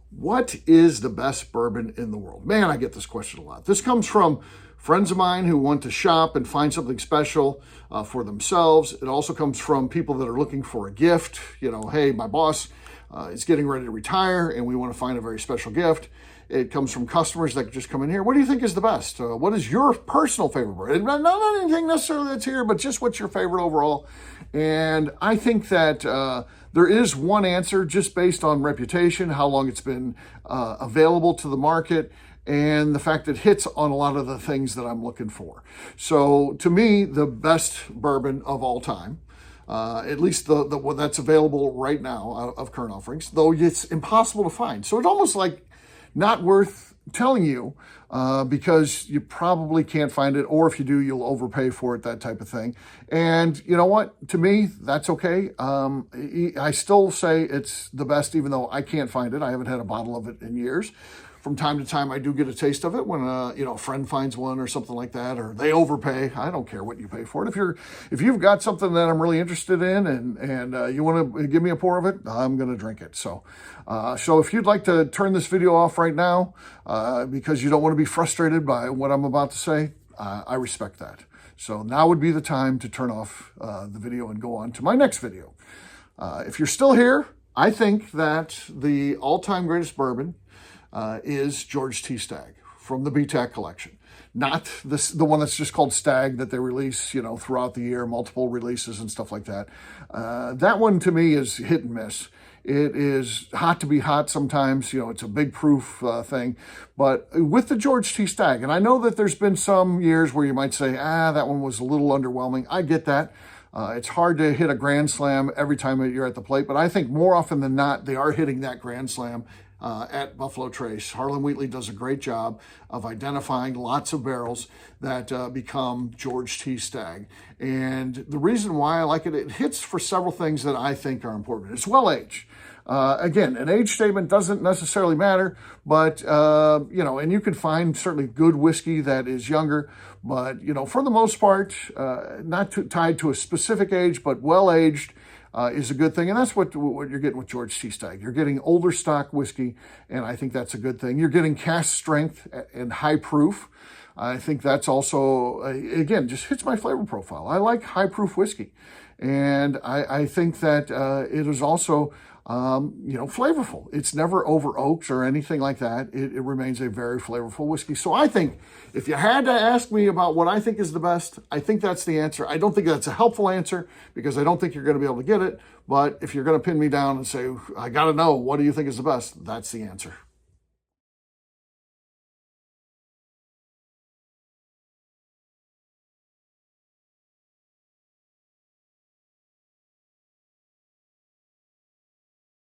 What is the best bourbon in the world? Man, I get this question a lot. This comes from friends of mine who want to shop and find something special for themselves. It also comes from people that are looking for a gift. You know, hey, my boss is getting ready to retire and we want to find a very special gift. It comes from customers that just come in here. What do you think is the best? What is your personal favorite bourbon? Not anything necessarily that's here, but just what's your favorite overall? And I think that there is one answer just based on reputation, how long it's been available to the market, and the fact it hits on a lot of the things that I'm looking for. So to me, the best bourbon of all time, at least the one that's available right now of current offerings, though it's impossible to find. So it's almost like not worth telling you because you probably can't find it, or if you do, you'll overpay for it, that type of thing. And you know what? To me, that's okay. I still say it's the best, even though I can't find it. I haven't had a bottle of it in years. From time to time, I do get a taste of it when a friend finds one or something like that, or they overpay. I don't care what you pay for it. If you've got something that I'm really interested in and you want to give me a pour of it, I'm going to drink it. So if you'd like to turn this video off right now because you don't want to be frustrated by what I'm about to say, I respect that. So now would be the time to turn off the video and go on to my next video. If you're still here, I think that the all-time greatest bourbon is George T. Stagg from the BTAC collection. Not the one that's just called Stagg that they release, throughout the year, multiple releases and stuff like that. That one to me is hit and miss. It is hot to be hot sometimes, it's a big proof thing. But with the George T. Stagg, and I know that there's been some years where you might say, that one was a little underwhelming. I get that. It's hard to hit a grand slam every time you're at the plate, but I think more often than not, they are hitting that grand slam at Buffalo Trace. Harlan Wheatley does a great job of identifying lots of barrels that become George T. Stagg. And the reason why I like it, it hits for several things that I think are important. It's well-aged. Again, an age statement doesn't necessarily matter, but, and you can find certainly good whiskey that is younger, but, for the most part, not tied to a specific age, but well-aged, is a good thing. And that's what you're getting with George T. Stagg. You're getting older stock whiskey, and I think that's a good thing. You're getting cask strength and high proof. I think that's also, again, just hits my flavor profile. I like high proof whiskey. And I think that it is also, flavorful. It's never over oaked or anything like that. It remains a very flavorful whiskey. So I think if you had to ask me about what I think is the best, I think that's the answer. I don't think that's a helpful answer because I don't think you're going to be able to get it. But if you're going to pin me down and say, I got to know, what do you think is the best? That's the answer.